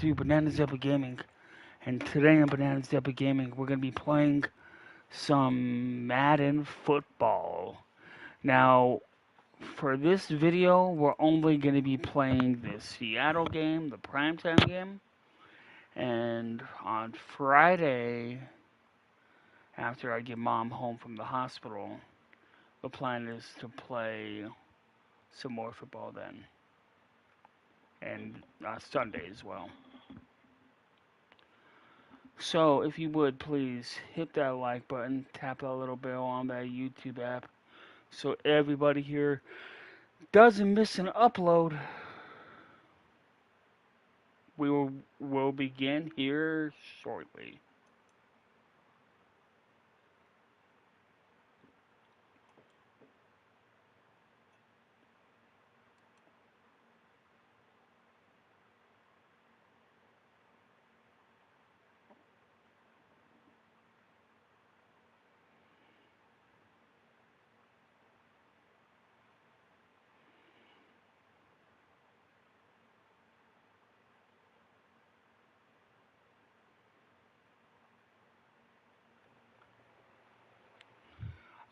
to Bananas Epic Gaming, and today on Bananas Epic Gaming, we're going to be playing some Madden football. Now, for this video, we're only going to be playing the Seattle game, the primetime game, and on Friday, after I get Mom home from the hospital, the plan is to play some more football then, and Sunday as well. So, if you would please hit that like button, tap that little bell on that YouTube app so everybody here doesn't miss an upload. We will begin here shortly.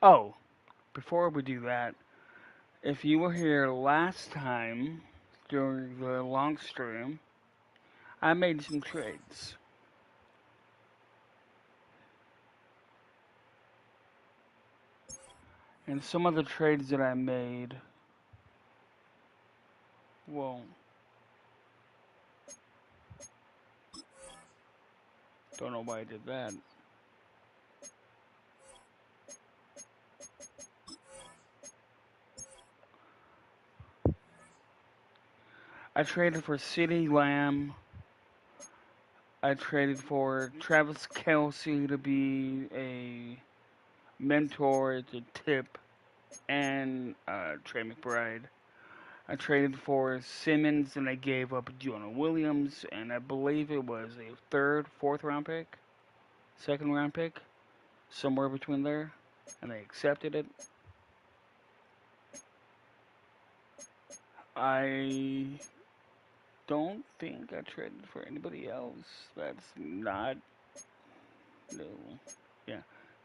Oh, before we do that, if you were here last time during the long stream, I made some trades. And some of the trades that I made, well, don't know why I did that. I traded for CeeDee Lamb. I traded for Travis Kelce to be a mentor to Tip and Trey McBride. I traded for Simmons and I gave up Jonah Williams and I believe it was a third, fourth round pick, second round pick, somewhere between there, and they accepted it. I don't think I traded for anybody else. That's not new. Yeah.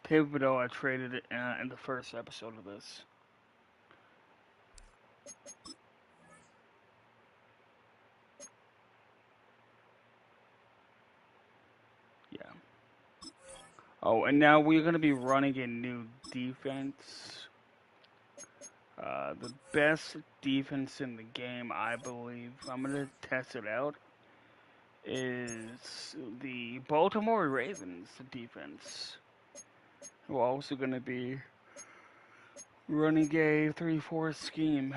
Thibodeau, I traded it in the first episode of this. Yeah. Oh, and now we're going to be running a new defense. The best defense in the game, I believe, I'm going to test it out, is the Baltimore Ravens defense. We're also going to be running a 3-4 scheme.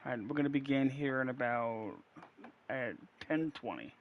Alright, we're going to begin here in about at 10:20.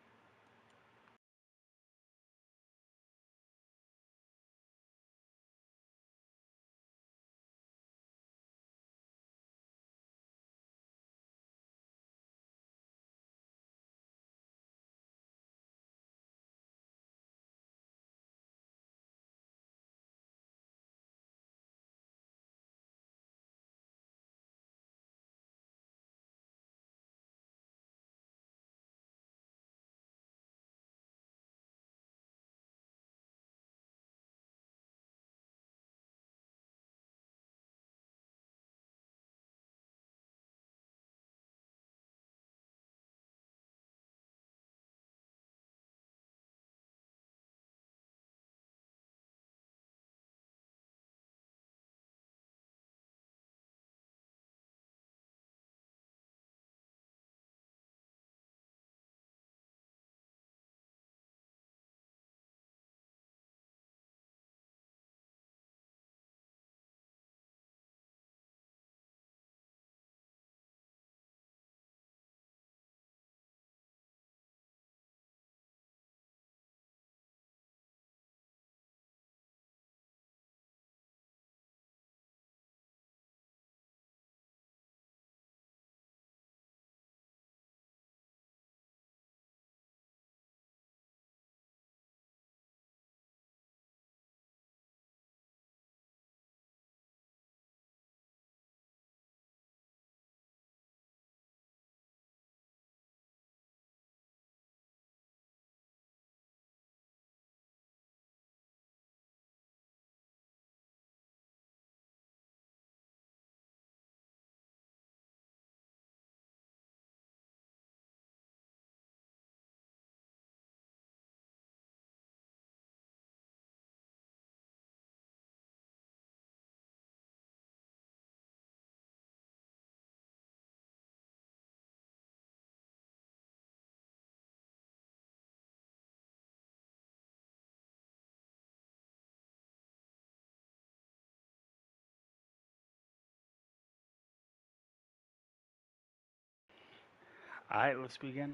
Alright, let's begin.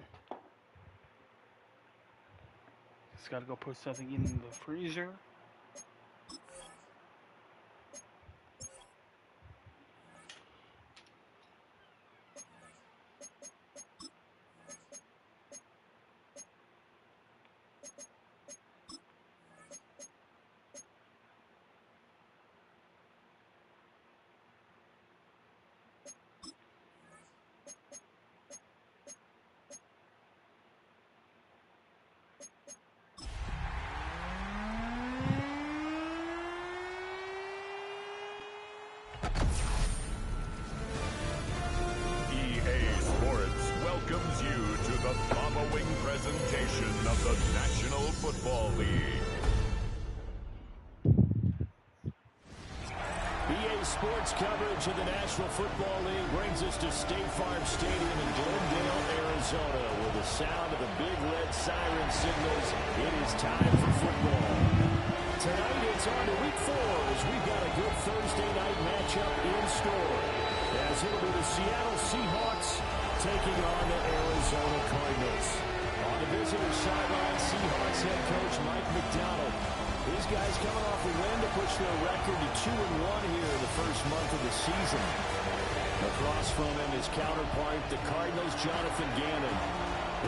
Just gotta go put something in the freezer. Welcomes you to the following presentation of the National Football League. EA Sports coverage of the National Football League brings us to State Farm Stadium in Glendale, Arizona, where the sound of the big red siren signals it is time for football. Tonight it's on to week 4 as we've got a good Thursday night matchup in store, as it'll be the Seattle Seahawks taking on the Arizona Cardinals. On the visitor sideline, Seahawks head coach Mike McDonald. These guys coming off a win to push their record to 2-1 here in the first month of the season. Across from him, his counterpart, the Cardinals' Jonathan Gannon.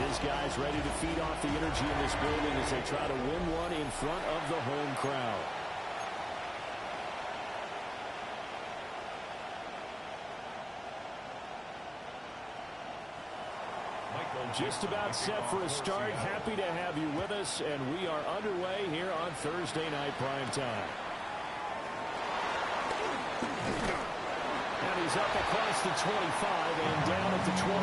His guys ready to feed off the energy in this building as they try to win one in front of the home crowd. Just about set for a start. Happy to have you with us, and we are underway here on Thursday Night Prime Time. And he's up across the 25 and down at the 28.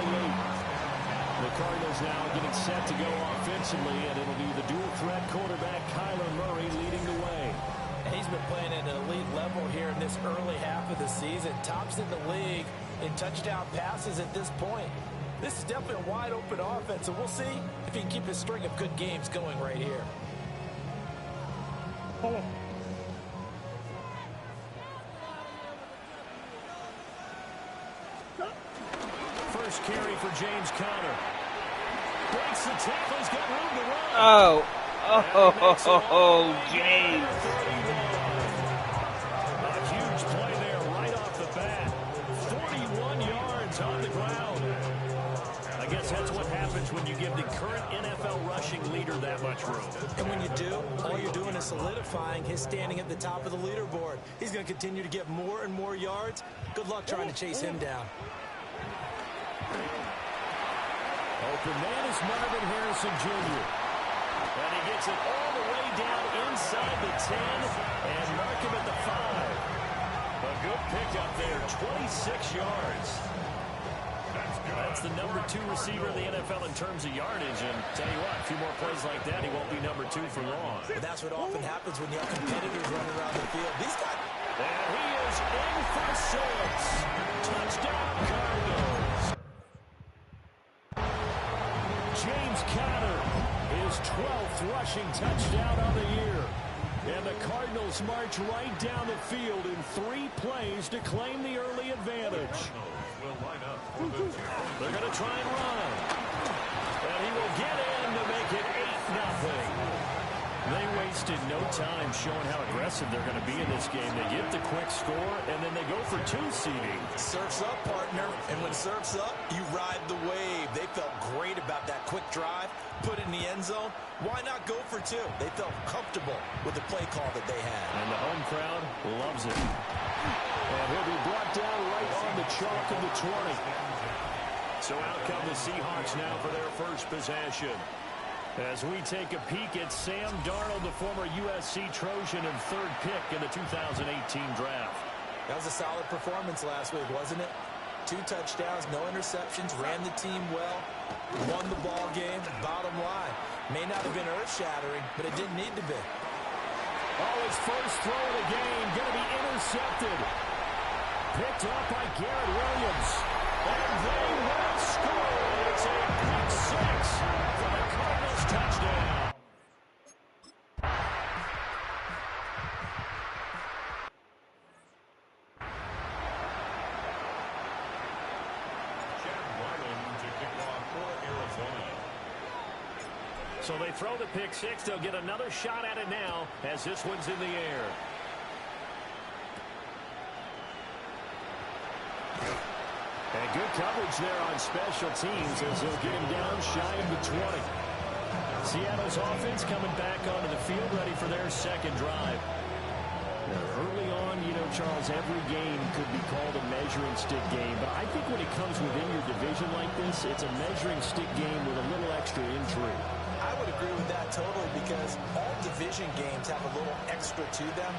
The Cardinals now getting set to go offensively, and it'll be the dual-threat quarterback Kyler Murray leading the way. He's been playing at an elite level here in this early half of the season. Tops in the league in touchdown passes at this point. This is definitely a wide-open offense, and we'll see if he can keep his string of good games going right here. First carry for James Conner. Breaks the tackle. He's got room to run. Oh, James. A huge play there right off the bat. 41 yards on the ground. I guess that's what happens when you give the current NFL rushing leader that much room. And when you do, all you're doing is solidifying his standing at the top of the leaderboard. He's going to continue to get more and more yards. Good luck trying to chase him down. Open man is Marvin Harrison Jr. And he gets it all the way down inside the 10 and mark him at the 5. A good pickup there, 26 yards. That's the number 2 receiver in the NFL in terms of yardage. And tell you what, a few more plays like that, he won't be number 2 for long. But that's what often happens when you have competitors running around the field. These guys... And he is in for 6. Touchdown, Cardinals. James Conner, his 12th rushing touchdown on the year. And the Cardinals march right down the field in 3 plays to claim the early advantage. They're going to try and run. And he will get in to make it 8-0. They wasted no time showing how aggressive they're going to be in this game. They get the quick score, and then they go for 2 seeding. Surf's up, partner. And when surf's up, you ride the wave. They felt great about that quick drive, put it in the end zone. Why not go for 2? They felt comfortable with the play call that they had. And the home crowd loves it. And he'll be brought down right on the chalk of the 20. So out come the Seahawks now for their first possession. As we take a peek at Sam Darnold, the former USC Trojan and 3rd pick in the 2018 draft. That was a solid performance last week, wasn't it? 2 touchdowns, no interceptions, ran the team well, won the ball game. Bottom line, may not have been earth-shattering, but it didn't need to be. Oh, his first throw of the game going to be intercepted. Picked up by Garrett Williams. And they will score. It's a pick 6 for the Cardinals touchdown. So they throw the pick six. They'll get another shot at it now as this one's in the air. And good coverage there on special teams as they'll get him down shy of the 20. Seattle's offense coming back onto the field ready for their second drive. Now, early on, you know, Charles, every game could be called a measuring stick game. But I think when it comes within your division like this, it's a measuring stick game with a little extra intrigue. I would agree with that totally because all division games have a little extra to them.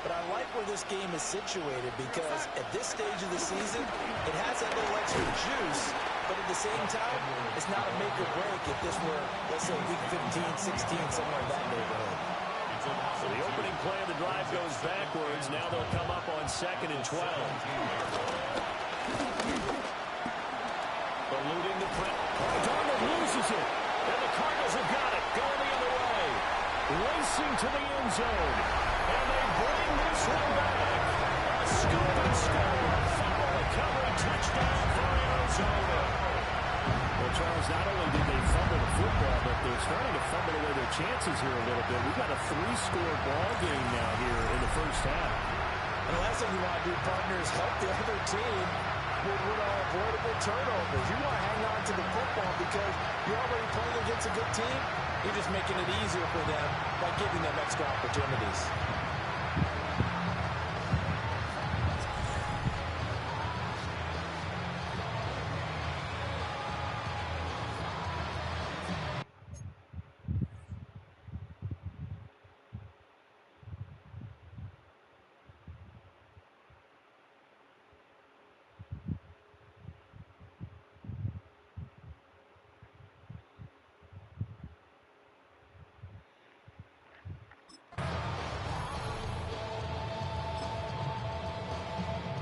But I like where this game is situated because at this stage of the season, it has that little extra juice. But at the same time, it's not a make or break if this were, let's say, week 15, 16, somewhere in that neighborhood. So the opening play of the drive goes backwards. Now they'll come up on 2nd and 12. Eluding the press. Darnold loses it. And the Cardinals have got it. Going the other way. Racing to the end zone. And they bring this one back. A scoop and score. Fumble recovery. Touchdown for Arizona. Well, Charles, not only did they fumble the football, but they're starting to fumble away their chances here a little bit. We've got a 3-score ball game now here in the first half. And the last thing you want to do, partner, is help the other team with avoidable turnovers. You want to hang on to the football because you're already playing against a good team. You're just making it easier for them by giving them extra opportunities.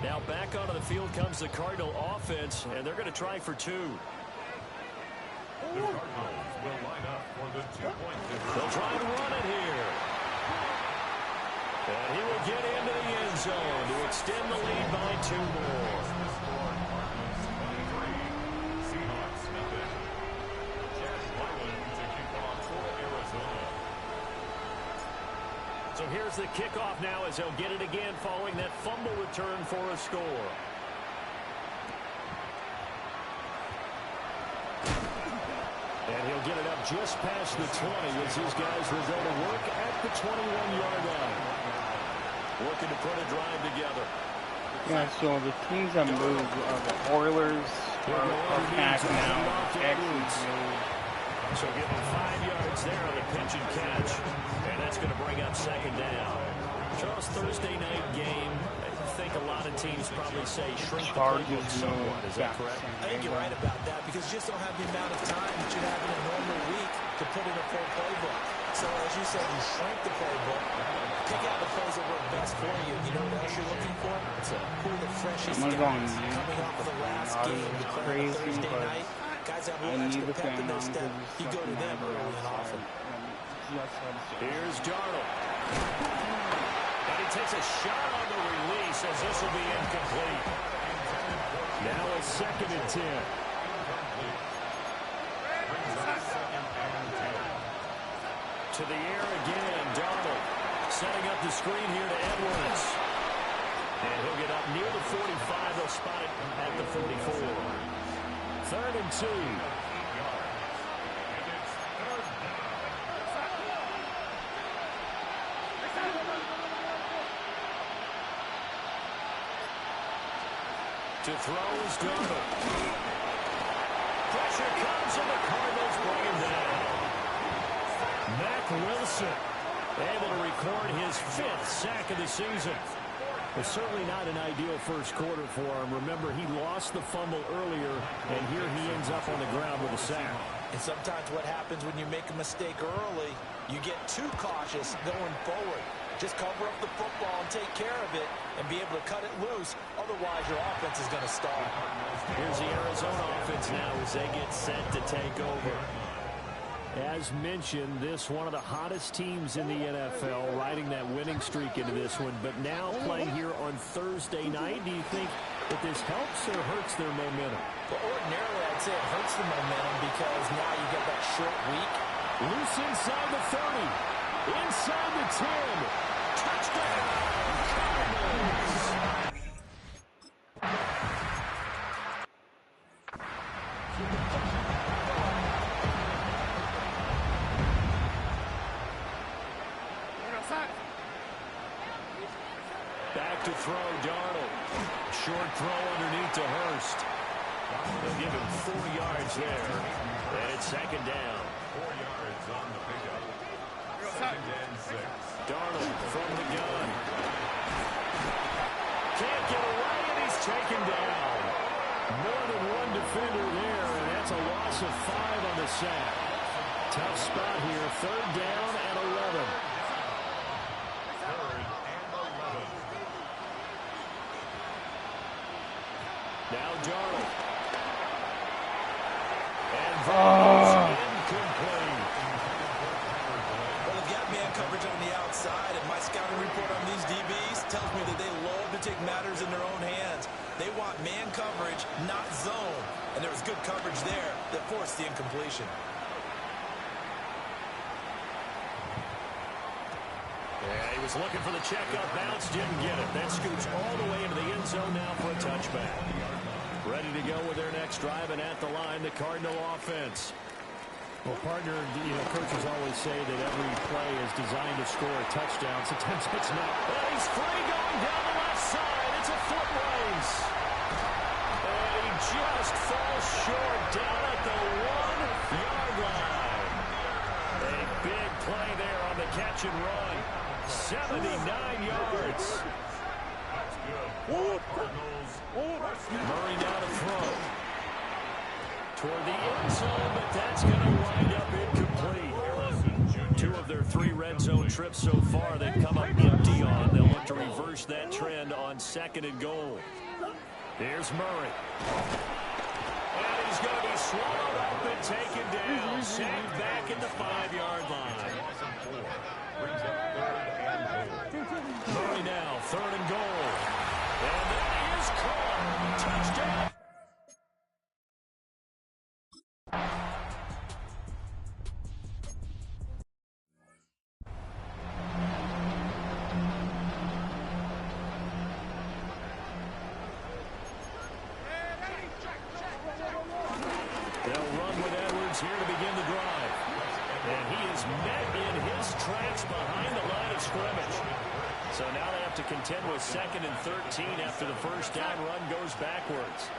Now back onto the field comes the Cardinal offense, and they're going to try for 2. The Cardinals will line up for the 2-point difference. They'll try to run it here. And he will get into the end zone to extend the lead by 2 more. Cardinals 23, Seahawks nothing. Chad Wyland to kick off for Arizona. So here's the kickoff now as they'll get it again following that fumble return for a score. And he'll get it up just past the 20 as these guys will go to work at the 21-yard line. Working to put a drive together. Yeah, so the teams that moved are the Oilers are back now. Texans moved. So give them 5 yards there on the pitch and catch. And that's going to bring up 2nd down. Charles, Thursday night game. I think a lot of teams probably say shrink the playbook somewhat. Is that correct? I think you're right about that because you just don't have the amount of time that you have in a normal week to put in a full playbook. So as you said, you shrink the playbook, pick out the plays that work best for you. You know what else you're looking for? Who are the freshest guys coming off of the last game declared on Thursday night? Guys that will extra pep in their step. You go to them early and often. Here's Darnold. And he takes a shot on the release as this will be incomplete. Now it's 2nd and 10. To the air again, Darnold setting up the screen here to Edwards. And he'll get up near the 45. They'll spot it at the 44. 3rd and 2. To throw is Darnold. Pressure comes and the Cardinals bring him down. Mack Wilson able to record his 5th sack of the season. It's certainly not an ideal first quarter for him. Remember, he lost the fumble earlier, and here he ends up on the ground with a sack. And sometimes what happens when you make a mistake early, you get too cautious going forward. Just cover up the football and take care of it and be able to cut it loose. Otherwise, your offense is going to stall. Here's the Arizona offense now as they get set to take over. As mentioned, this one of the hottest teams in the NFL, riding that winning streak into this one. But now playing here on Thursday night, do you think that this helps or hurts their momentum? Well, ordinarily, I'd say it hurts the momentum because now you get that short week. Loose inside the 30. Inside the 10. Touchdown, Cardinals. Back to throw, Darnold. Short throw underneath to Hurst. They'll give him 4 yards there. And it's second down. 4 yards on the pickup. Second and 6. Darnold from the gun. Can't get away, and he's taken down. More than one defender there, and that's a loss of 5 on the sack. Tough spot here. Third down and 11. Now Darnold. And that is incomplete. Well, they've got man coverage on the outside, and my scouting report on these DBs tells me that they love to take matters in their own hands. They want man coverage, not zone. And there was good coverage there that forced the incompletion. Yeah, he was looking for the checkup bounce, didn't get it. That scoots all the way into the end zone now for a touchback. Ready to go with their next drive, and at the line, the Cardinal offense. Well, partner, coaches always say that every play is designed to score a touchdown. Sometimes it's not. Well, he's free going down the left side. It's a foot race. And he just falls short down at the 1-yard line. A big play there on the catch and run. 79 yards. Murray now to throw. Toward the end zone, but that's going to wind up incomplete. 2 of their 3 red zone trips so far, they've come up empty on. They'll look to reverse that trend on 2nd and goal. Here's Murray. And he's going to be swallowed up and taken down. Sacked back at the 5-yard line. Murray now, 3rd and goal. And that is caught. Touchdown. They'll run with Edwards here to begin the drive. And he is met in his tracks behind the line of scrimmage. So now they have to contend with 2nd and 13 after the first down run goes backwards.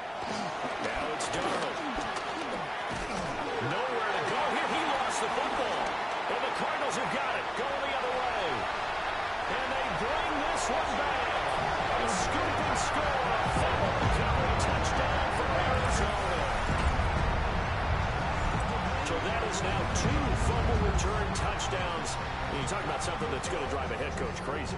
Now it's Darnold. Nowhere to go here. He lost the football. And the Cardinals have got it. Going the other way. And they bring this one back. A scoop and score. Fumble recovery touchdown for Arizona. So that is now 2 fumble return touchdowns. And you talk about something that's going to drive a head coach crazy.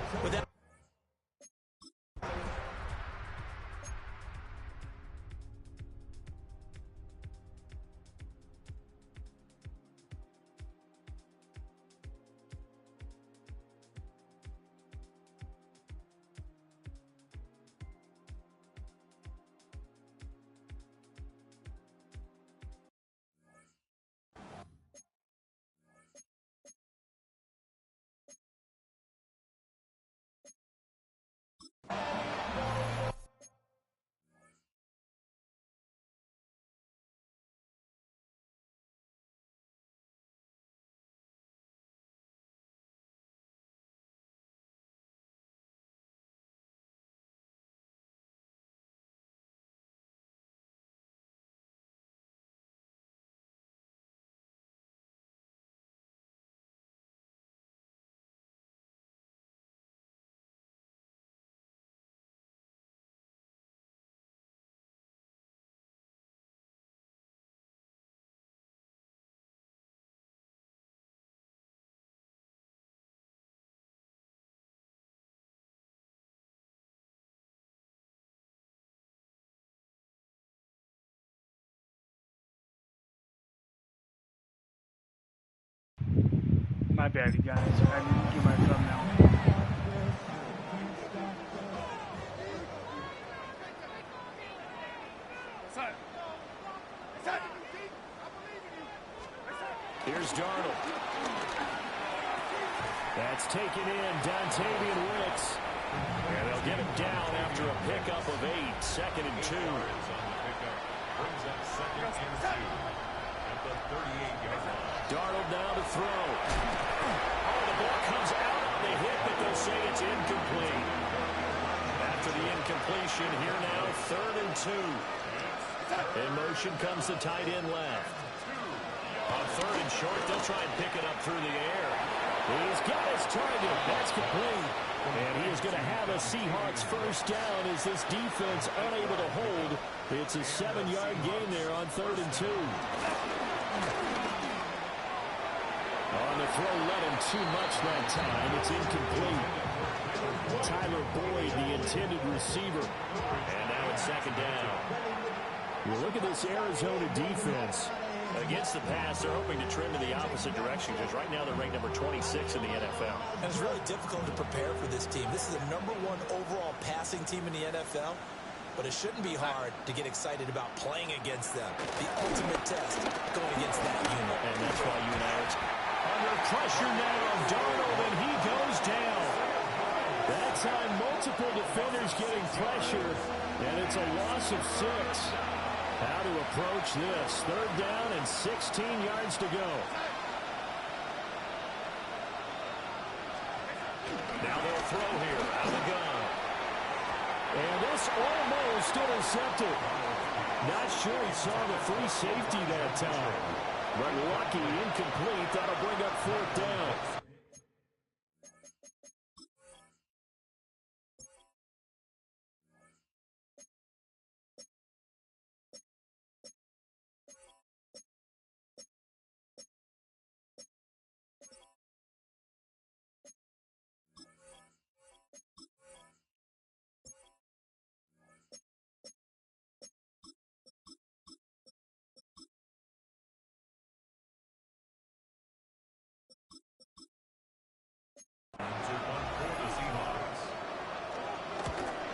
My bad, you guys. I didn't get my thumbnail. Here's Darnold. That's taken in, Dontavian Wicks. And they'll get him down after a pickup of 8, 2nd and 2. Darnold now to throw. Oh, the ball comes out on the hit, but they'll say it's incomplete. After the incompletion, here now, 3rd and 2. In motion comes the tight end left. On 3rd and short, they'll try and pick it up through the air. He's got his target. That's complete. And he is going to have a Seahawks first down as this defense unable to hold. It's a 7-yard gain there on 3rd and 2. On the throw, let him too much that time. It's incomplete. Tyler Boyd, the intended receiver. And now it's 2nd down. Well, look at this Arizona defense. Against the pass, they're hoping to trim in the opposite direction because right now they're ranked number 26 in the NFL. And it's really difficult to prepare for this team. This is the #1 overall passing team in the NFL, but it shouldn't be hard to get excited about playing against them. The ultimate test going against that unit. And that's why you and I are under pressure now of Darnold, and he goes down. That time, multiple defenders getting pressure, and it's a loss of 6. How to approach this. 3rd down and 16 yards to go. Now they'll throw here out of the gun. And this almost intercepted. Not sure he saw the free safety that time. But lucky, incomplete. That'll bring up 4th down.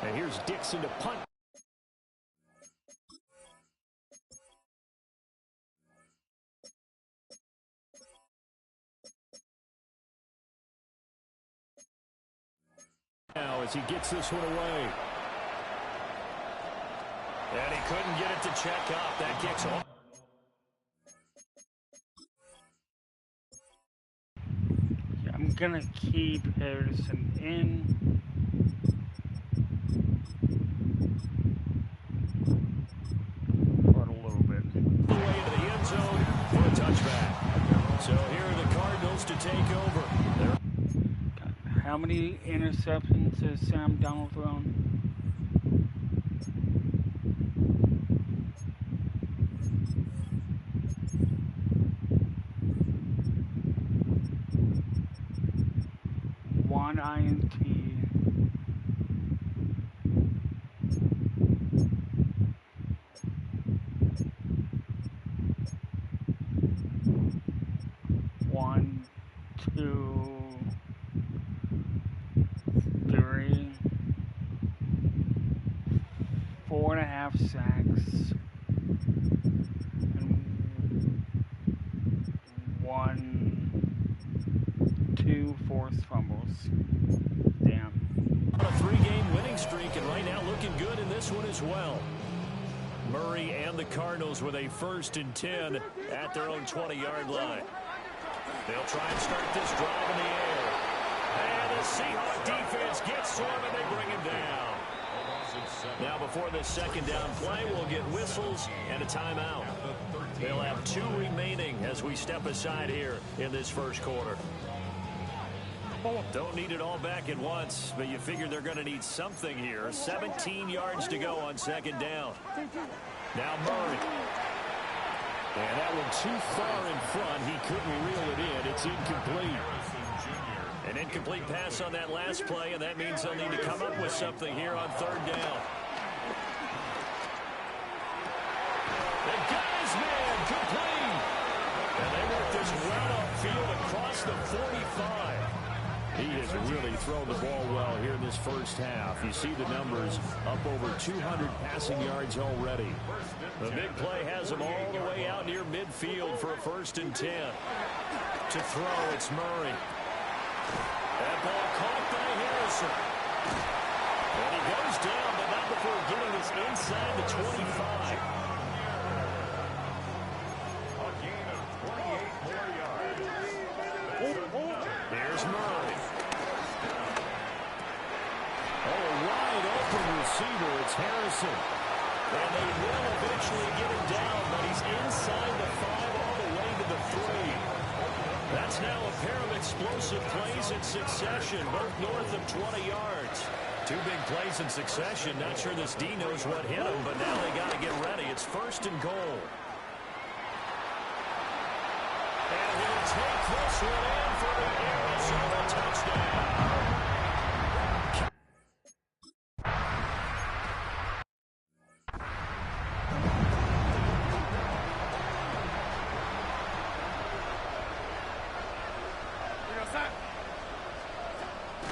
And here's Dixon to punt. Now as he gets this one away. And he couldn't get it to check up. That kicks off. I'm going to keep Harrison in. For a little bit. Away to the end zone for a touchback. So here are the Cardinals to take over. How many interceptions has Sam Darnold thrown? One INT. One, two, 3, 4.5 sacks, and 2 forced fumbles. Damn. On a 3-game winning streak, and right now looking good in this one as well. Murray and the Cardinals with a 1st and 10 at their own 20-yard line. They'll try and start this drive in the air. And the Seahawks defense gets to him, and they bring him down. Now, before this 2nd down play, we'll get whistles and a timeout. They'll have 2 remaining as we step aside here in this first quarter. Don't need it all back at once, but you figure they're going to need something here. 17 yards to go on 2nd down. Now Murray. And that one too far in front. He couldn't reel it in. It's incomplete. An incomplete pass on that last play, and that means they'll need to come up with something here on 3rd down. They got his man complete. And they work this well upfield across the 45. He has really thrown the ball well here in this first half. You see the numbers, up over 200 passing yards already. The big play has him all the way out near midfield for a 1st and 10. To throw, it's Murray. That ball caught by Harrison. And he goes down, but not before getting us inside the 25. A gain of 28 more yards. There's Murray. Oh, wide open receiver. It's Harrison. And they will eventually get him down, but he's inside the 5 all the way to the 3. That's now a pair of explosive plays in succession, both north of 20 yards. 2 big plays in succession. Not sure this D knows what hit him, but now they got to get ready. It's 1st and goal. And he'll take this one in for the Arizona touchdown.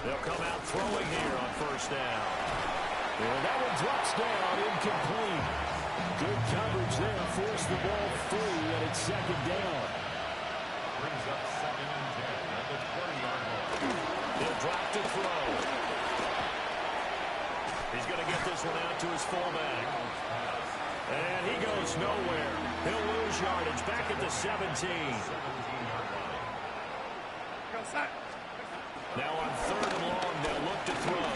They'll come out throwing here on 1st down. And that one drops down, incomplete. Good coverage there, forced the ball free, and it's 2nd down. Brings up 2nd and 10 at the 20-yard line. He'll drop to throw. He's going to get this one out to his fullback. And he goes nowhere. He'll lose yardage back at the 17. Now on 3rd and long, they'll look to throw.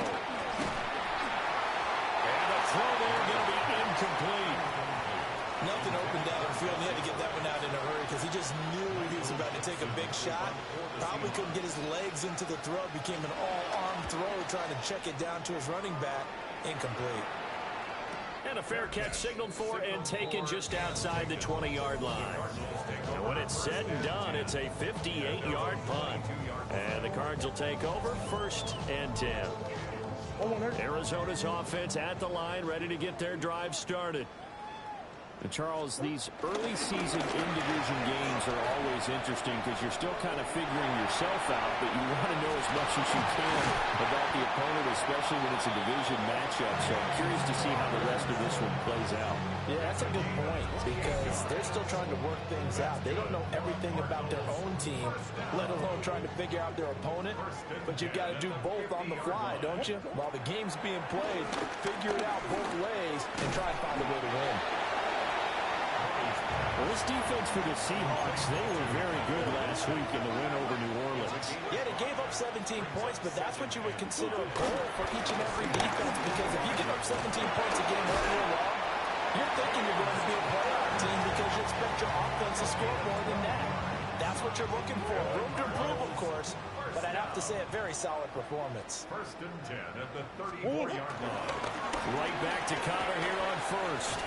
And the throw there going to be incomplete. Nothing open down the field. He had to get that one out in a hurry because he just knew he was about to take a big shot. Probably couldn't get his legs into the throw. Became an all-arm throw trying to check it down to his running back. Incomplete. And a fair catch signaled for and taken just outside the 20-yard line. And when it's said and done, it's a 58-yard punt. And the Cards will take over 1st and 10. Arizona's offense at the line, ready to get their drive started. And Charles, these early season in-division games are always interesting because you're still kind of figuring yourself out, but you want to know as much as you can about the opponent, especially when it's a division matchup. So I'm curious to see how the rest of this one plays out. Yeah, that's a good point because they're still trying to work things out. They don't know everything about their own team, let alone trying to figure out their opponent. But you've got to do both on the fly, don't you? While the game's being played, figure it out both ways and try and find a way to win. Well, this defense for the Seahawks, they were very good last week in the win over New Orleans. Yeah, they gave up 17 points, but that's what you would consider a goal for each and every defense because if you give up 17 points a game all year long, you're thinking you're going to be a playoff team because you expect your offense to score more than that. That's what you're looking for. Room to improve, of course, but I'd have to say a very solid performance. 1st and 10 at the 34-yard line. Right back to Connor here on 1st.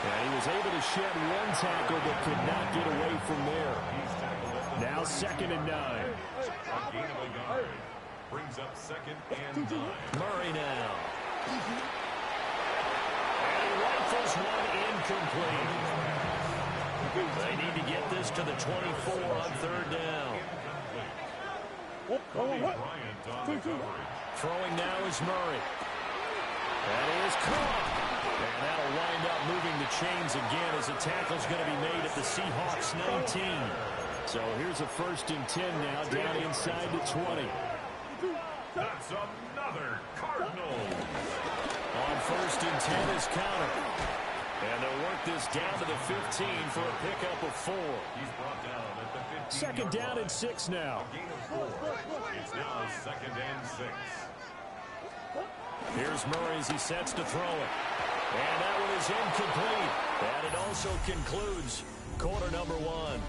And he was able to shed one tackle but could not get away from there. Now 2nd and 9. A gain of a yard. Brings up 2nd and 9. Murray now. And he rifles one incomplete. They need to get this to the 24 on 3rd down. Cody Bryant on the coverage. Throwing now is Murray. That is caught. And that'll wind up moving the chains again as the tackle's going to be made at the Seahawks 19. So here's a 1st and 10 now down inside the 20. That's another Cardinals. On 1st and 10 is Connor. And they'll work this down to the 15 for a pickup of 4. He's brought down at the 15. 2nd down and 6 now. A gain of 4. It's now 2nd and 6. Here's Murray as he sets to throw it. And that one is incomplete. And it also concludes quarter number 1.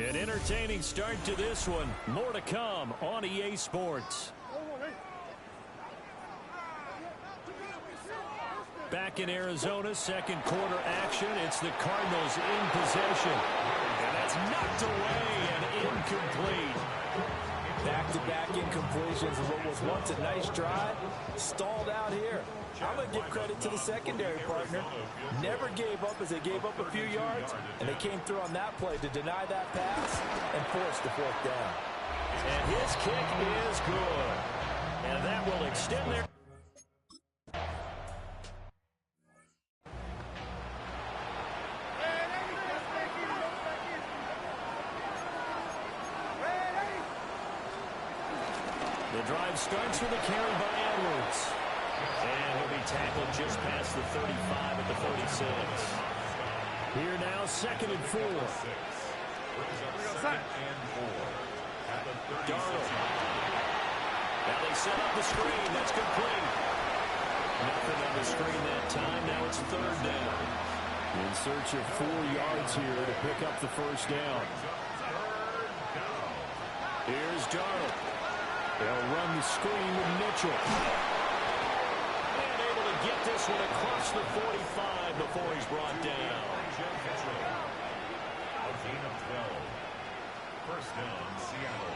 An entertaining start to this one. More to come on EA Sports. Back in Arizona, 2nd quarter action. It's the Cardinals in possession. And that's knocked away and incomplete. Back-to-back incompletions of what was once a nice drive. Stalled out here. I'm going to give credit to the secondary partner. Never gave up as they gave up a few yards, and they came through on that play to deny that pass and force the 4th down. And his kick is good. And that will extend their... The drive starts with a carry by Edwards. And he'll be tackled just past the 35 at the 36. Here now, 2nd and 4. Darnold. Now they set up the screen. That's complete. Nothing on the screen that time. Now it's 3rd down. In search of 4 yards here to pick up the 1st down. Here's Darnold. They'll run the screen with Mitchell. And able to get this one across the 45 before he's brought down. A gain of 12. 1st down, Seattle.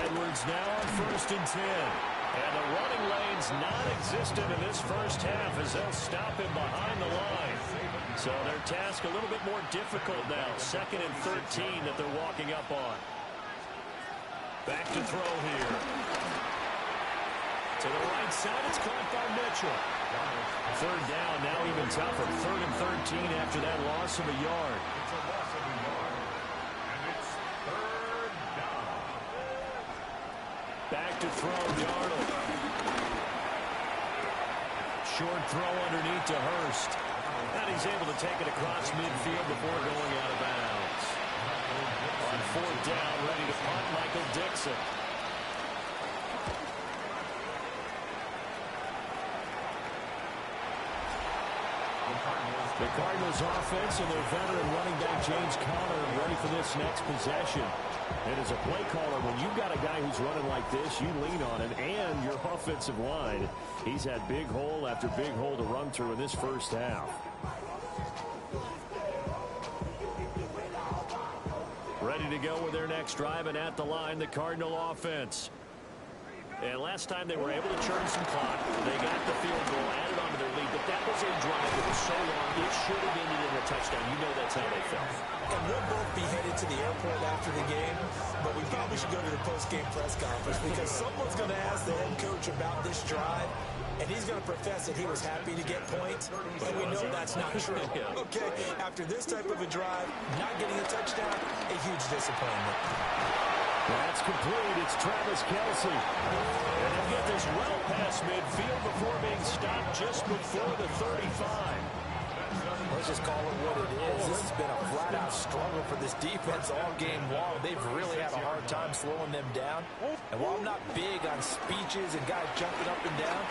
Edwards now on 1st and 10. And the running lane's non-existent in this 1st half as they'll stop him behind the line. So their task a little bit more difficult now. 2nd and 13 that they're walking up on. Back to throw here. To the right side, it's caught by Mitchell. 3rd down, now even tougher. 3rd and 13 after that loss of a yard. It's a loss of a yard. And it's 3rd down. Back to throw, Darnold. Short throw underneath to Hurst. And he's able to take it across midfield before going out of bounds. On 4th down, ready to punt, Michael Dixon. The Cardinals offense and their veteran running back James Conner ready for this next possession. And as a play caller, when you've got a guy who's running like this, you lean on him and your offensive line. He's had big hole after big hole to run through in this 1st half. Ready to go with their next drive, and at the line, the Cardinal offense. And last time they were able to churn some clock. They got the field goal, added on to their lead, but that was a drive that was so long, it should have ended in a touchdown. You know that's how they felt. And we'll both be headed to the airport after the game, but we probably should go to the post-game press conference because someone's going to ask the head coach about this drive, and he's going to profess that he was happy to get points, but we know that's not true. Okay, after this type of a drive, not getting a touchdown, a huge disappointment. That's complete. It's Travis Kelce. And he'll get this well past midfield before being stopped just before the 35. Let's just call it what it is. This has been a flat-out struggle for this defense all game long. They've really had a hard time slowing them down. And while I'm not big on speeches and guys jumping up and down,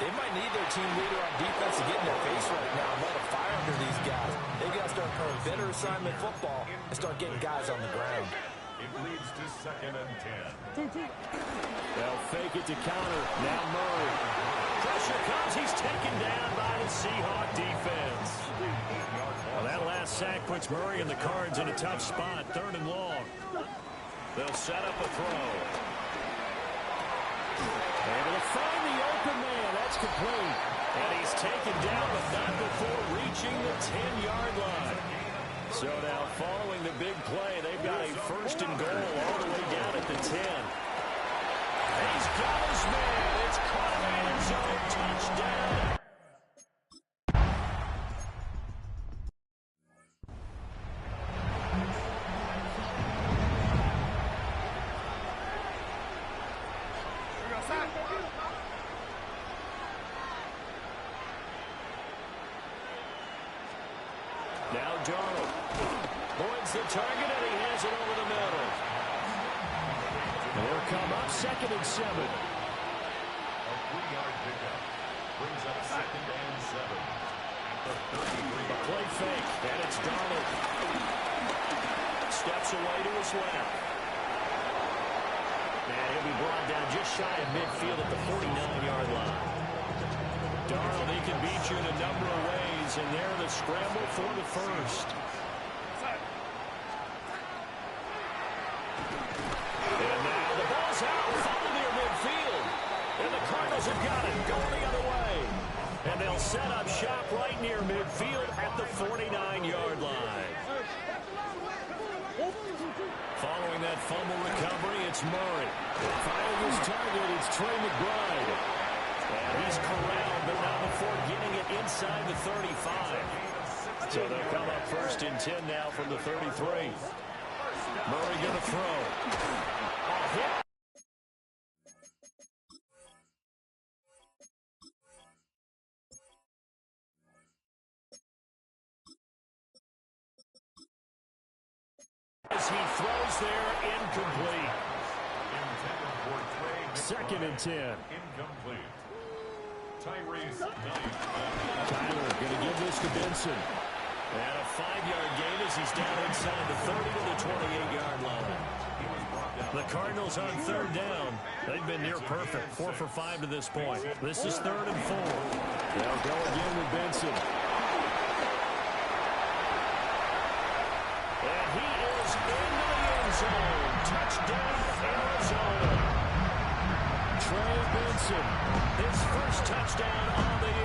they might need their team leader on defense to get in their face right now and let a fire under these guys. They got to start playing better assignment football and start getting guys on the ground. It leads to 2nd and 10. They'll fake it to counter. Now Murray. Pressure comes. He's taken down by the Seahawks defense. Well, that last sack puts Murray and the Cards in a tough spot. 3rd and long. They'll set up a throw. Able to find the open man. That's complete. And he's taken down, but not before reaching the 10-yard line. So now, following the big play, they've got a 1st and goal all the way down at the 10. He's got his man. It's caught in the end zone. Touchdown. Now Darnold points the target, and he has it over the middle. And they'll come up 2nd and 7. A 3-yard pickup brings up 2nd and 7. At the 33. A play fake, and it's Darnold. Steps away to his left. And he'll be brought down just shy of midfield at the 49-yard line. Darnold, he can beat you in a number of ways, and they're the scramble for the 1st. And now the ball's out, followed near midfield. And the Cardinals have got it, going the other way. And they'll set up shop right near midfield at the 49-yard line. Following that fumble recovery, it's Murray. Firing his target, it's Trey McBride. And he's corralled, but not before getting it inside the 35. So they'll come up 1st and 10 now from the 33. Murray going to throw. A hit. As he throws there, incomplete. 2nd and 10. Incomplete. Tyler going to give this to Benson. And a 5-yard gain as he's down inside the 30 to the 28-yard line. The Cardinals on 3rd down. They've been near perfect, 4 for 5 to this point. This is 3rd and 4. They'll go again with Benson. And he is into the end zone. Touchdown, Arizona. Trey Benson, his first touchdown on the year.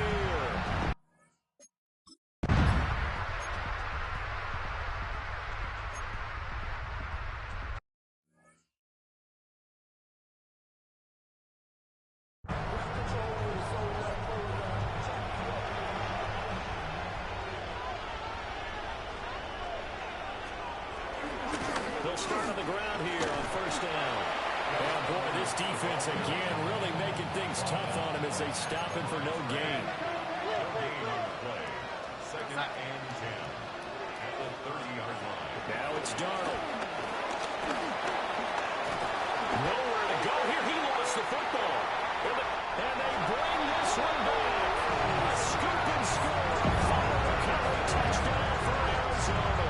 They'll start on the ground here on 1st down. Oh, boy, this defense again really making things tough on him as they stop him for no gain. No gain on the play. 2nd and 10 at the 30-yard line. Now it's Darnold. Nowhere to go here. He lost the football. And they bring this one back. A scoop and score. Final recovery touchdown for Arizona.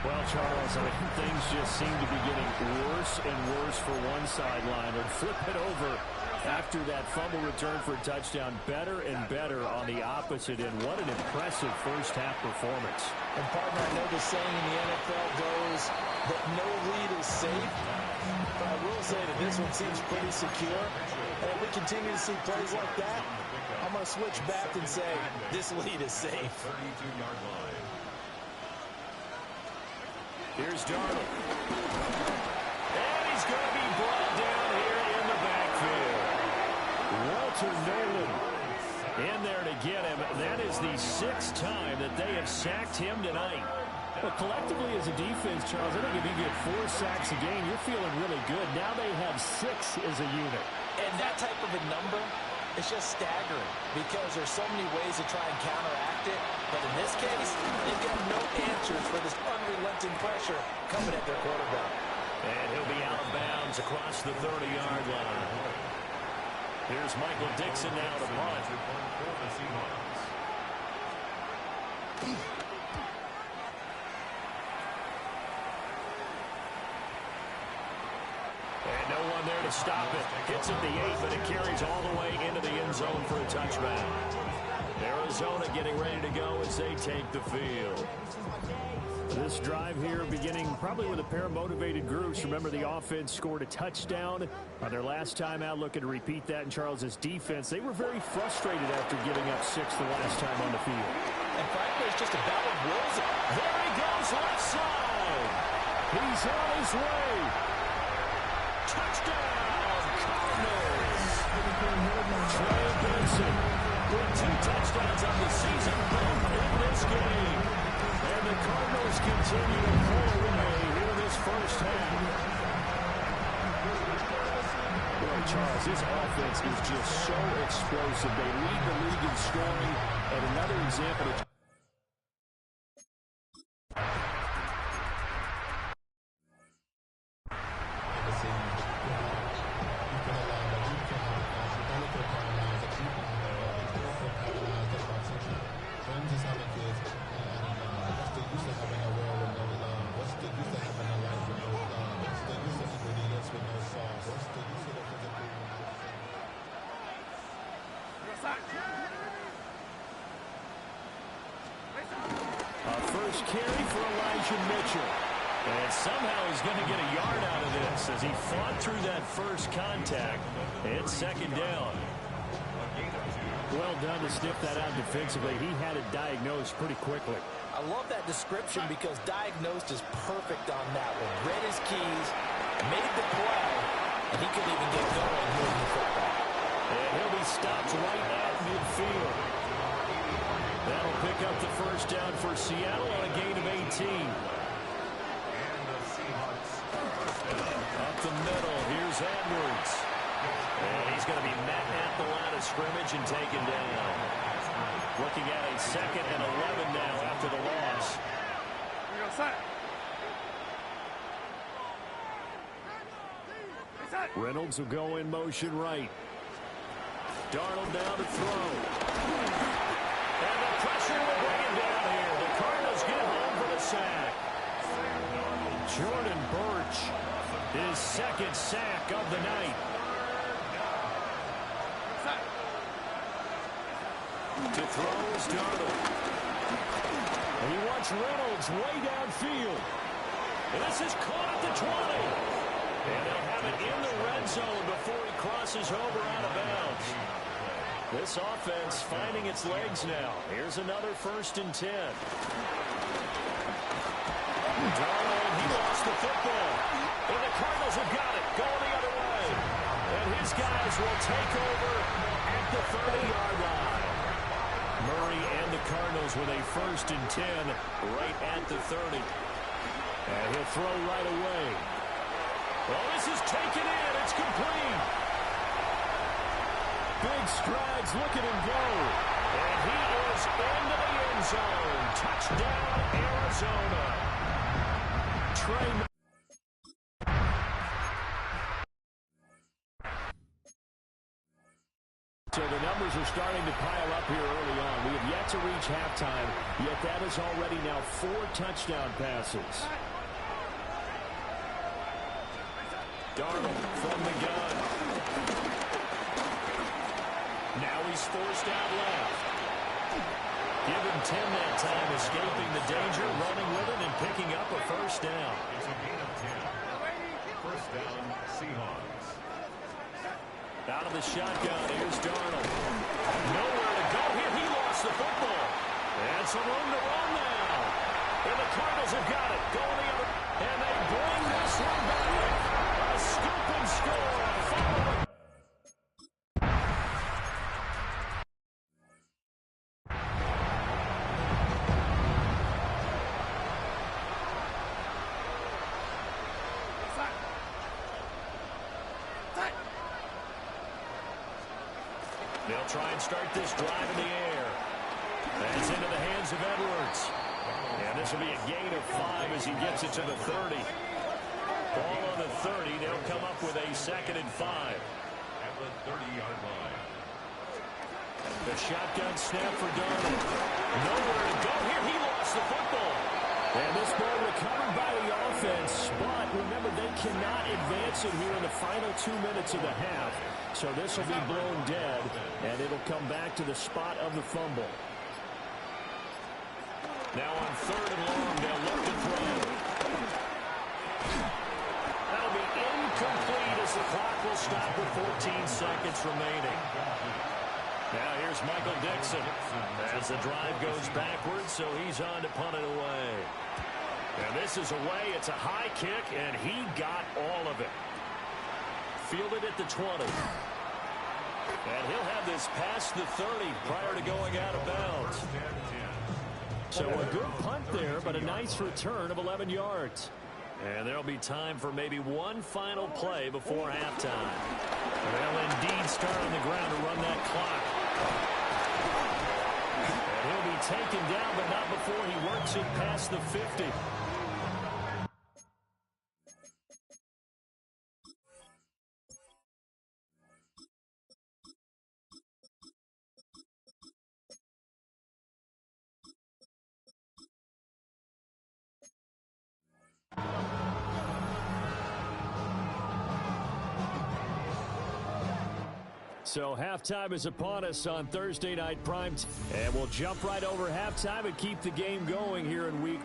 Well, Charles, I mean, things just seem to be getting worse and worse for one sideline. And flip it over after that fumble return for a touchdown. Better and better on the opposite end. What an impressive first-half performance. And, partner, I know the saying in the NFL goes that no lead is safe. But I will say that this one seems pretty secure. And if we continue to see plays like that, I'm going to switch back and say this lead is safe. 32-yard line. Here's Darnold. And he's going to be brought down here in the backfield. Walter Nolan in there to get him. That is the 6th time that they have sacked him tonight. Well, collectively as a defense, Charles, I think if you get 4 sacks a game, you're feeling really good. Now they have 6 as a unit. And that type of a number is just staggering because there's so many ways to try and counteract it. But in this case, they've got no answers for this unrelenting pressure coming at their quarterback. And he'll be out of bounds across the 30-yard line. Here's Michael Dixon now to punt. For the Seahawks. And no one there to stop it. Hits at the 8, but it carries all the way into the end zone for a touchback. Arizona getting ready to go as they take the field. This drive here beginning probably with a pair of motivated groups. Remember, the offense scored a touchdown on their last time out. Looking to repeat that in Charles's defense. They were very frustrated after giving up 6 the last time on the field. And frankly, it's just a battle of wills. There he goes, left side. He's on his way. Touchdown, Cardinals. Trey Benson with 2 touchdowns on the season, both in this game. And the Cardinals continue to pull away here this first half. Boy, Charles, this offense is just so explosive. They lead the league in scoring. And another example of carry for Elijah Mitchell. And somehow he's going to get a yard out of this as he fought through that first contact. It's 2nd down. Well done to sniff that out defensively. He had it diagnosed pretty quickly. I love that description because diagnosed is perfect on that one. Read his keys, made the play, and he couldn't even get going moving the football. And he'll be stopped right at midfield. That'll pick up the first down for Seattle on a gain of 18. Up the middle, here's Edwards. And he's going to be met at the line of scrimmage and taken down. Looking at a 2nd and 11 now after the loss. Reynolds will go in motion right. Darnold down to throw. And the pressure will bring him down here. The Cardinals get home for the sack. Jordan Birch, his 2nd sack of the night. To throw is Darnold. And he wants Reynolds way downfield. And this is caught at the 20. And they'll have it in the red zone before he crosses over out of bounds. This offense finding its legs now. Here's another 1st and 10. Darnold, he lost the football. And the Cardinals have got it. Going the other way. And his guys will take over at the 30-yard line. Murray and the Cardinals with a 1st and 10 right at the 30. And he'll throw right away. Well, this is taken in. It's complete. Big strides. Look at him go. And he is into the end zone. Touchdown, Arizona. Trey. So the numbers are starting to pile up here early on. We have yet to reach halftime, yet that is already now 4 touchdown passes. Darnold from the gun. Now he's forced out left. Give him 10 that time, escaping the danger, running with it, and picking up a 1st down. It's a gain of 10. First down, Seahawks. Out of the shotgun, here's Darnold. Nowhere to go here. He lost the football. And some room to run now. And the Cardinals have got it. Going the other. And they bring this one back. A scoop and score. Following. They'll try and start this drive in the air. That's into the hands of Edwards. And this will be a gain of 5 as he gets it to the 30. Ball on the 30. They'll come up with a 2nd and 5. At the 30-yard line. The shotgun snap for Darnold. Nowhere to go here. He lost the football. And this ball recovered by the offense. But remember, they cannot advance it here in the final 2 minutes of the half. So this will be blown dead, and it'll come back to the spot of the fumble. Now on 3rd and long, they'll look to throw. That'll be incomplete as the clock will stop with 14 seconds remaining. Now here's Michael Dixon as the drive goes backwards, so he's on to punt it away. And this is away. It's a high kick, and he got all of it. Fielded at the 20. And he'll have this past the 30 prior to going out of bounds. So a good punt there, but a nice return of 11 yards. And there'll be time for maybe one final play before halftime. They'll indeed start on the ground to run that clock. And he'll be taken down, but not before he works it past the 50. So halftime is upon us on Thursday Night Prime. And we'll jump right over halftime and keep the game going here in week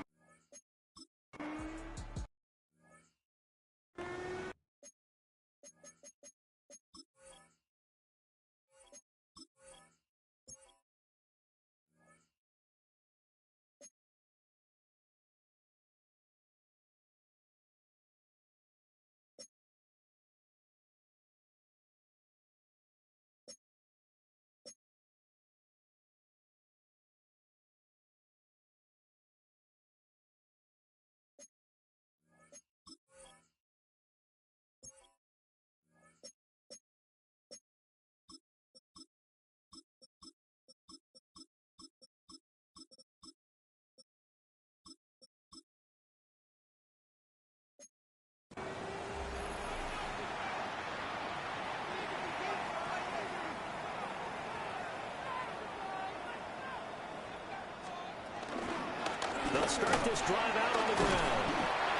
They'll start this drive out on the ground.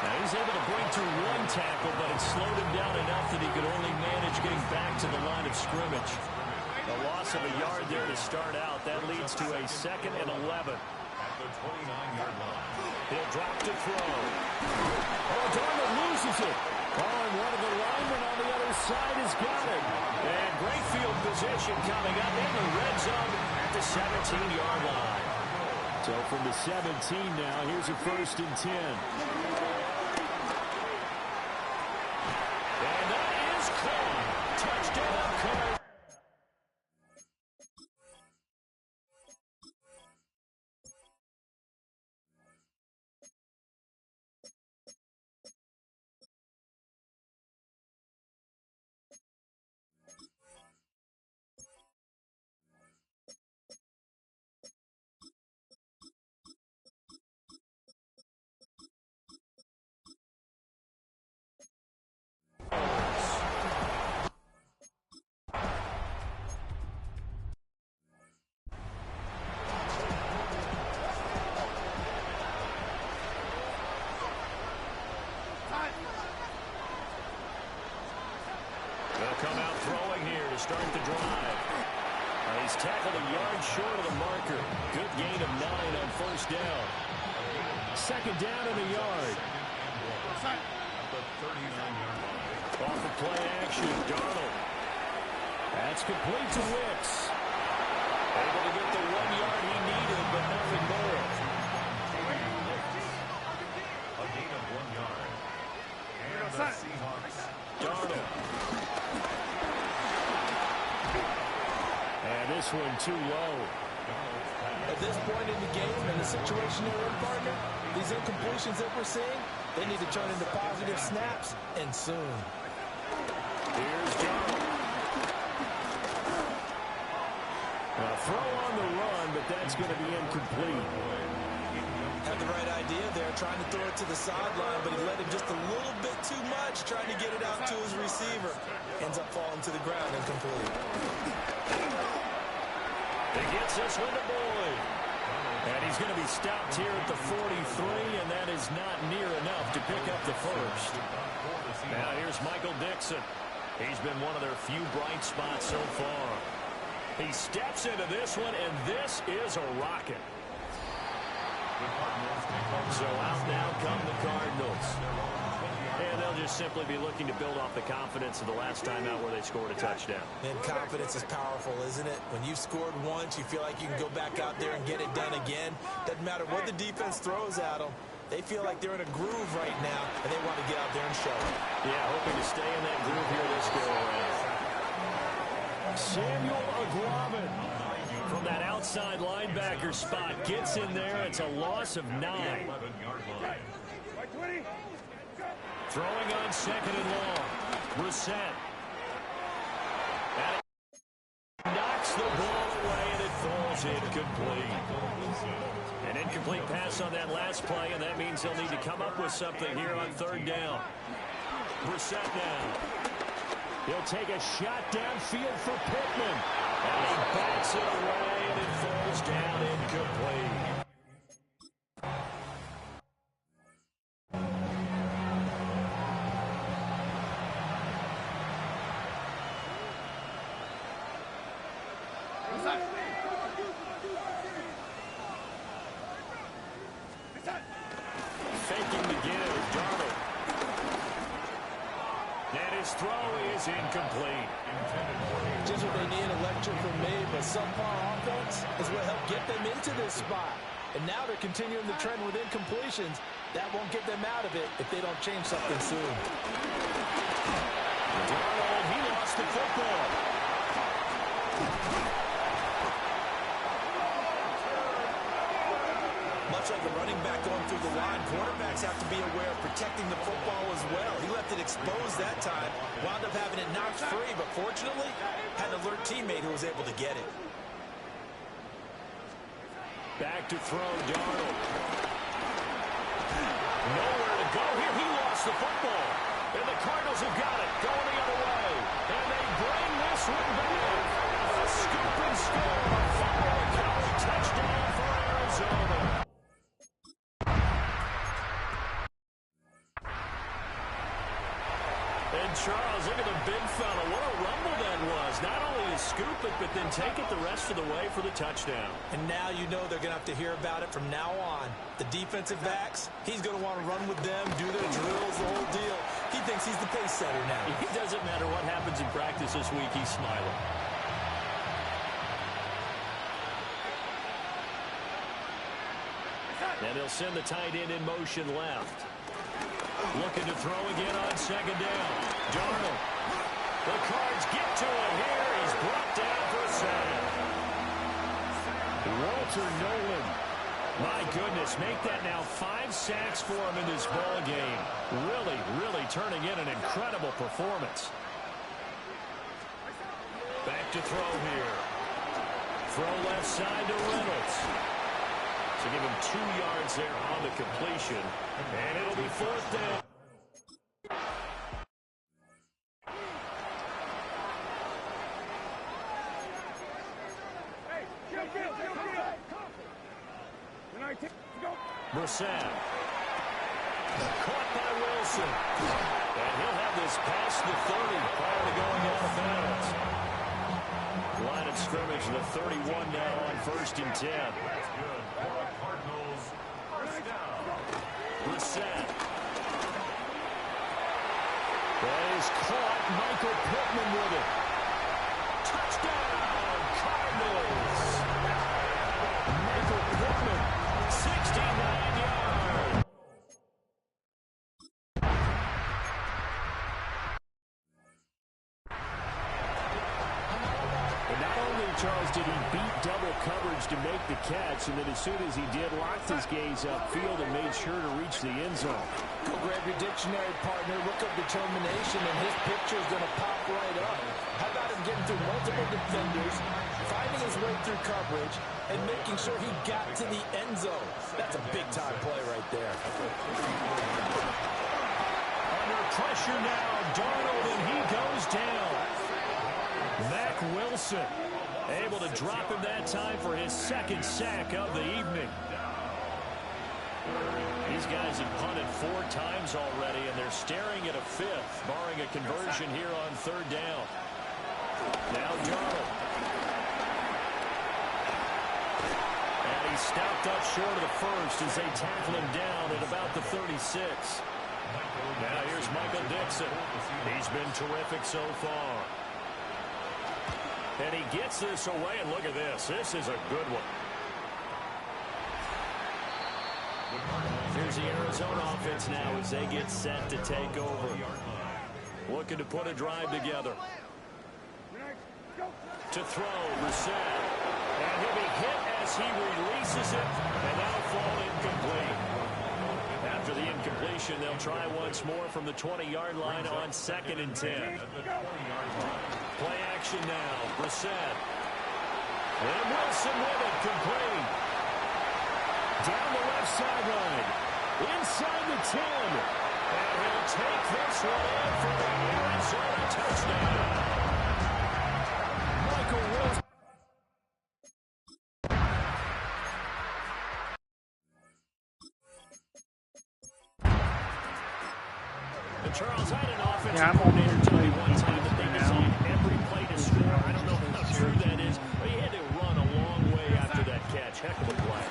Now he's able to break through one tackle, but it slowed him down enough that he could only manage getting back to the line of scrimmage. A loss of a yard there to start out. That leads to a 2nd and 11. At the 29-yard line. He'll drop to throw. Oh, Darnold loses it. Oh, and one of the linemen on the other side has got it. And great field position coming up in the red zone at the 17-yard line. So from the 17 now, here's a 1st and 10. And that is caught. Touchdown, Cardinals. They'll come out throwing here to start the drive. He's tackled a yard short of the marker. Good gain of 9 on 1st down. 2nd down and a yard. At the 39-yard line. Off the play action, Darnold. That's complete to Wicks. Able to get the 1 yard he needed, but nothing more. A gain of 1 yard. And the Seahawks. Darnold. And this one too low. At this point in the game and the situation they're in, partner, these incompletions that we're seeing, they need to turn into positive snaps, and soon. Here's Darnold. A throw on the run, but that's going to be incomplete. Had the right idea there, trying to throw it to the sideline, but he let him just a little bit too much, trying to get it out to his receiver. Ends up falling to the ground incomplete. He gets this one to Boyd. And he's going to be stopped here at the 43, and that is not near enough to pick up the 1st. Now here's Michael Dixon. He's been one of their few bright spots so far. He steps into this one, and this is a rocket. So out now come the Cardinals. And they'll just simply be looking to build off the confidence of the last time out where they scored a touchdown. And confidence is powerful, isn't it? When you've scored once, you feel like you can go back out there and get it done again. Doesn't matter what the defense throws at them. They feel like they're in a groove right now, and they want to get out there and show it. Yeah, hoping to stay in that groove here this go-around. Samuel Aglavin from that outside linebacker spot gets in there. It's a loss of 9. 11-yard line. Throwing on 2nd and long. Brissett. Knocks the ball away, and it falls incomplete. An incomplete pass on that last play, and that means they'll need to come up with something here on 3rd down. Brissett now. He'll take a shot downfield for Pittman. And he backs it away, and it falls down incomplete. Faking the give, Darnold. And his throw is incomplete. Just what they need, electric from me, but subpar offense is what helped get them into this spot. And now they're continuing the trend with incompletions. That won't get them out of it if they don't change something soon. Darnold, he lost the football. Much like a running back going through the line, quarterbacks have to be aware of protecting the football as well. He left it exposed that time, wound up having it knocked free, but fortunately, had an alert teammate who was able to get it. Back to throw, Darnold. Nowhere to go here. He lost the football. And the Cardinals have got it, going the other way. And they bring this one back. A scoop and score. Follow the cover touchdown for Arizona. Charles, look at the big fella. What a rumble that was. Not only to scoop it, but then take it the rest of the way for the touchdown. And now you know they're going to have to hear about it from now on. The defensive backs, he's going to want to run with them, do their drills, the whole deal. He thinks he's the pace setter now. It doesn't matter what happens in practice this week. He's smiling. And they'll send the tight end in motion left. Looking to throw again on second down. Darnold. The Cards get to it here. He's brought down for a sack. Walter Nolan. My goodness, make that now 5 sacks for him in this ball game. Really, really turning in an incredible performance. Back to throw here. Throw left side to Reynolds. To give him 2 yards there on the completion. And it'll be 4th down. Brissett. Caught by Wilson. And he'll have this past the 30 prior to going out of bounds. Line of scrimmage, the 31 now on 1st and 10. Cardinals, first down. Brissett. That is caught. Michael Pittman with it. Touchdown, Cardinals. Michael Pittman, 69 yards. And not only, Charles, did he beat double coverage to make the catch, and then as soon as he did, locked his gaze upfield and made sure to reach the end zone. Go grab your dictionary, partner. Look up determination, and his picture is going to pop right up. How about him getting through multiple defenders, finding his way through coverage, and making sure he got to the end zone? That's a big-time play right there. Under pressure now, Darnold, and he goes down. Mac Wilson able to drop him that time for his 2nd sack of the evening. These guys have punted 4 times already, and they're staring at a 5th, barring a conversion here on 3rd down. Now Darnold. And he's stopped up short of the 1st as they tackle him down at about the 36. Now here's Michael Dixon. He's been terrific so far. And he gets this away, and look at this. This is a good one. Here's the Arizona offense now as they get set to take over. Looking to put a drive together. To throw, Brissett. And he'll be hit as he releases it, and that'll fall incomplete. After the incompletion, they'll try once more from the 20-yard line on 2nd and 10. Play action now, Brissett. And Wilson with it, complete. Down the left sideline. Inside the 10. And he'll take this one in for the Arizona touchdown. Michael Wilson. Charles, I had an offensive coordinator tell me one time that they designed every play to score. I don't know how true that is, but he had to run a long way after that catch. Heck of a play.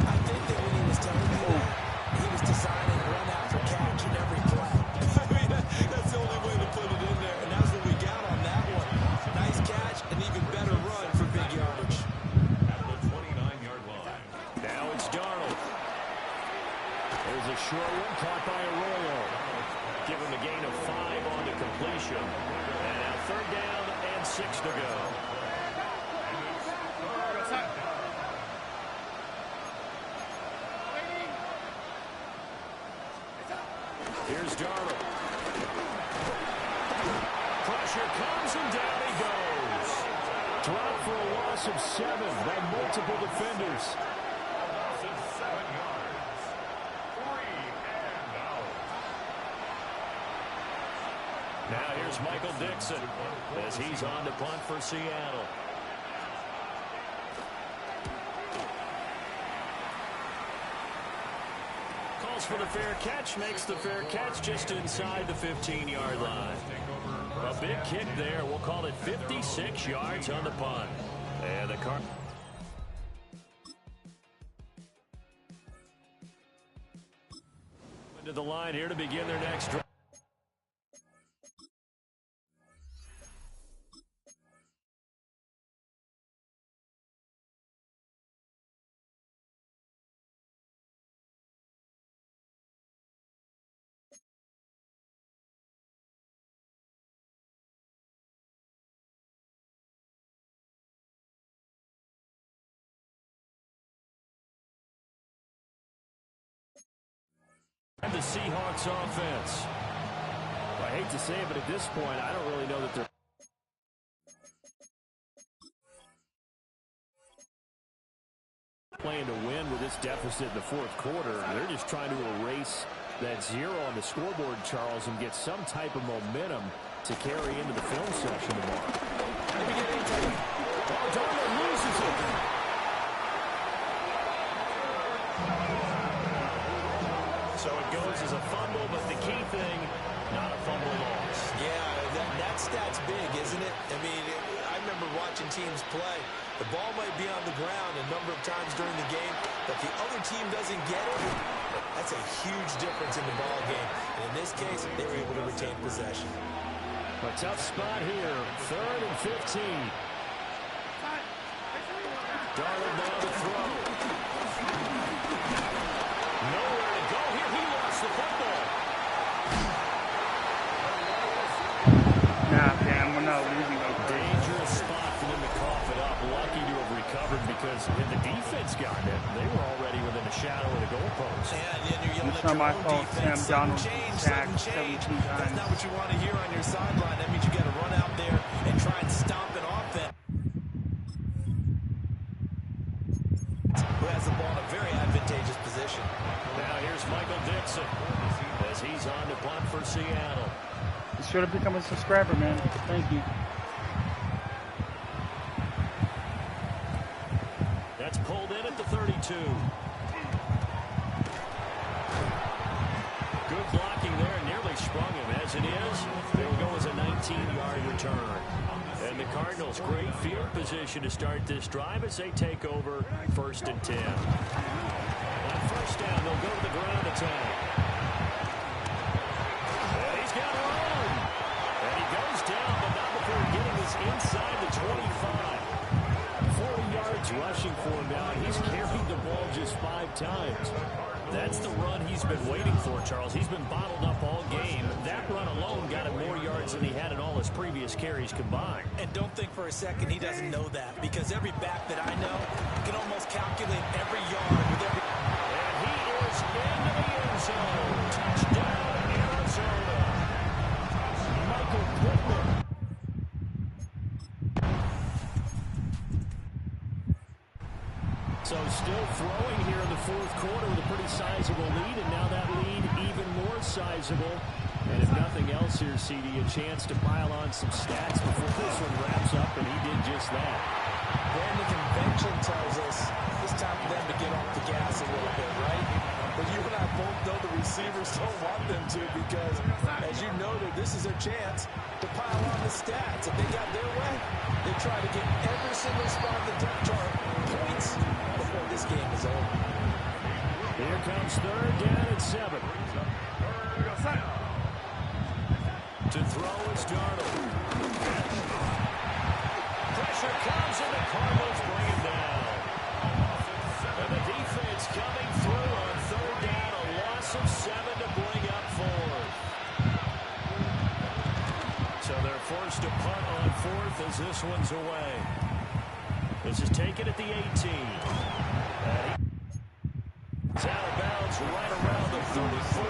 I think that when he was telling me that, he was designing a run after catch in every play. I mean, that's the only way to put it in there, and that's what we got on that one. Nice catch, an even better run for big yardage. At the 29-yard line. Now it's Darnold. There's a short one caught by Arroyo. Give him a gain of 5 on the completion. And now 3rd down and 6 to go. Here's Darnold. Pressure comes and down he goes. Dropped for a loss of 7 by multiple defenders. Now here's Michael Dixon as he's on to punt for Seattle. Calls for the fair catch. Makes the fair catch just inside the 15-yard line. A big kick there. We'll call it 56 yards on the punt. And the Cardinals. To the line here to begin their next drive. And the Seahawks offense. I hate to say it, but at this point, I don't really know that they're playing to win with this deficit in the fourth quarter. They're just trying to erase that zero on the scoreboard, Charles, and get some type of momentum to carry into the film session tomorrow. Oh, Darnold loses it. So it goes as a fumble, but the key thing, not a fumble loss. Yeah, that stat's big, isn't it? I mean, I remember watching teams play. The ball might be on the ground a number of times during the game, but the other team doesn't get it. That's a huge difference in the ball game. And in this case, they were able to retain possession. A tough spot here, 3rd and 15. Darnold now to throw. Nowhere to go here. He lost the football. Nah, man, we're not losing them. Dangerous spot for them to cough it up. Lucky to have recovered because if the defense got it, they were already within a shadow of the goalpost. It's not my fault. Sam Donald sacked 17 times. That's not what you want to hear on your sideline. That means you got to run out there and try and stop an offense who has the ball in a very advantageous position. Now here's Michael Dixon as he's on to punt for Seattle. Be sure to become a subscriber, man. Thank you. That's pulled in at the 32. Good blocking there, nearly sprung him. As it is, they'll go as a 19-yard return. And the Cardinals, great field position to start this drive as they take over 1st and 10. On first down, they'll go to the ground attack. And he's got room. And he goes down, but not before getting us inside the 25. 40 yards rushing for him now. He's carried the ball just 5 times. That's the run he's been waiting for, Charles. He's been bottled up all game. That run alone got him more yards than he had in all his previous carries combined. And don't think for a second he doesn't know that, because every back that I know can almost calculate every yard with every... And he is into the end zone. Touchdown, Arizona. Michael Pittman. So still throwing here in the fourth quarter with a pretty sizable lead, and now that lead even more sizable. And if nothing else here, CD, a chance to pile on some stats before this one wraps up, and he did just that. When the convention tells us it's time for them to get off the gas a little bit, right? But you and I both know the receivers don't want them to, because, as you noted, this is their chance to pile on the stats. If they got their way, they try to get every single spot on the depth chart points before this game is over. Here comes 3rd down and 7. To throw is Darnold. Pressure comes, and the Cardinals bring it down. And the defense coming through on 3rd down, a loss of 7 to bring up 4th. So they're forced to punt on 4th as this one's away. This is taken at the 18. It's out of bounds right around the 34.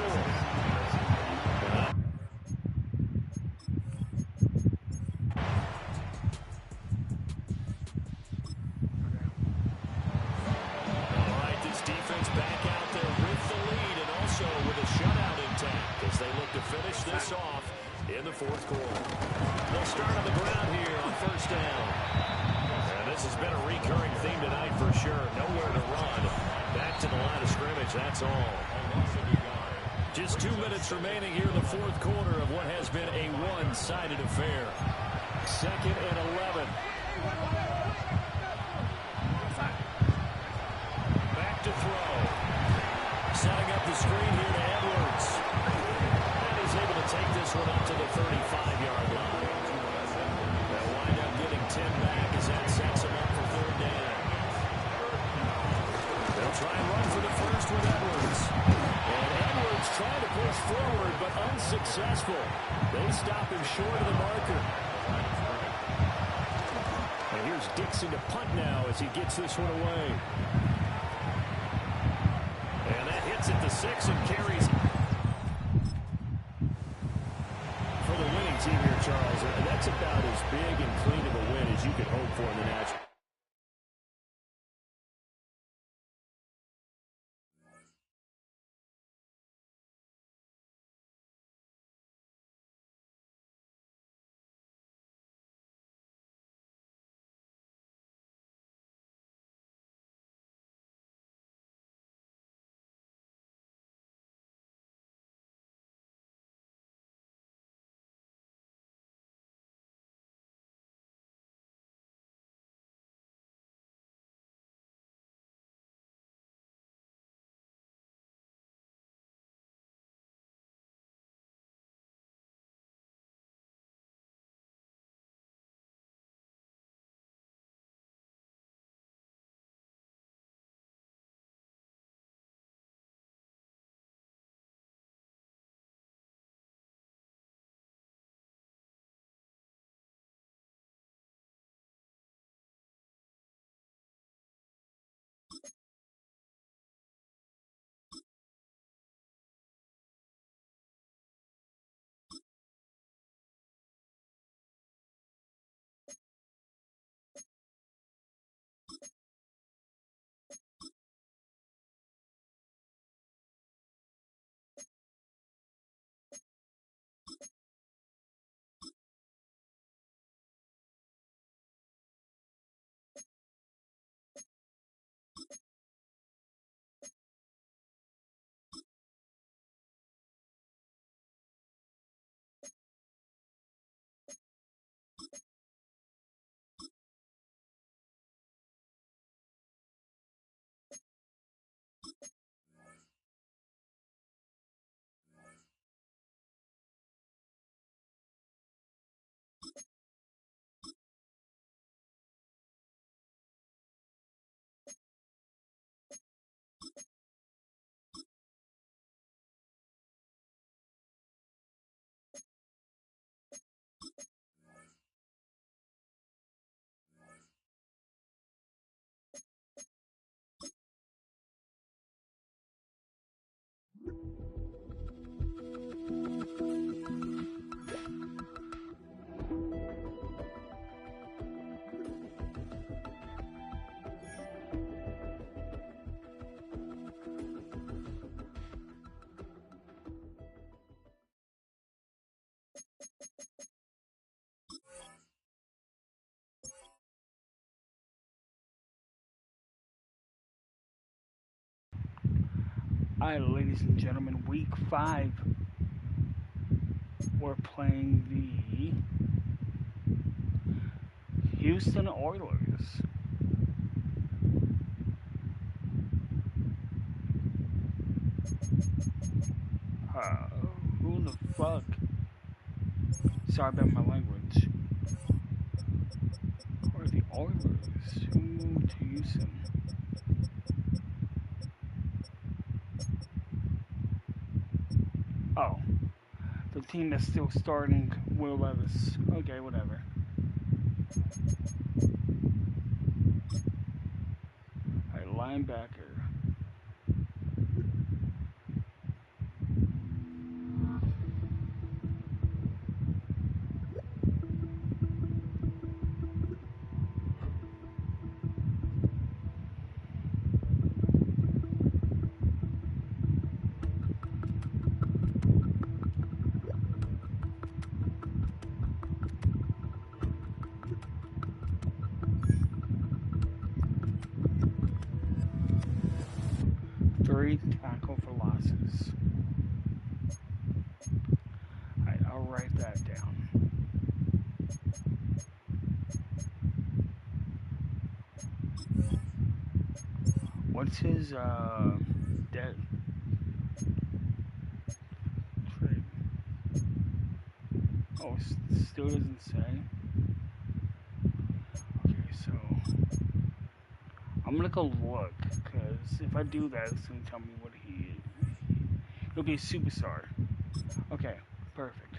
Finish this off in the fourth quarter. They'll start on the ground here on 1st down. And this has been a recurring theme tonight for sure. Nowhere to run. Back to the line of scrimmage, that's all. Just 2 minutes remaining here in the fourth quarter of what has been a one-sided affair. 2nd and 11. Back to throw. Setting up the screen here to Edwards. And he's able to take this one up to the 35-yard line. They'll wind up getting 10 back as that sets him up for 3rd down. They'll try and run for the first with Edwards. And Edwards trying to push forward, but unsuccessful. They stop him short of the marker. And here's Dixon to punt now as he gets this one away. And that hits at the 6 and carries for the winning team here, Charles. And that's about as big and clean of a win as you could hope for in the National. Alright, ladies and gentlemen, week 5. We're playing the Houston Oilers. Who the fuck? Sorry about my language. Who are the Oilers? Who moved to Houston? Oh, the team that's still starting Will Levis. Okay, whatever. Alright, linebacker. Tackle for losses. What's his debt trade? Oh, still doesn't say. Okay, so I'm gonna go look, because if I do that, it's gonna tell me what he is. He'll be a superstar. Okay, perfect.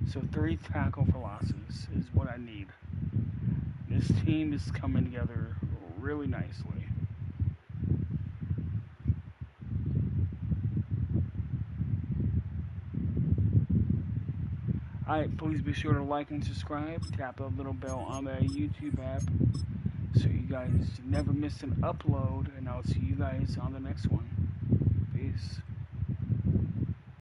So 3 tackle for losses is what I need. This team is coming together really nicely. Alright, please be sure to like and subscribe. Tap the little bell on the YouTube app so you guys never miss an upload. And I'll see you guys on the next one. Peace.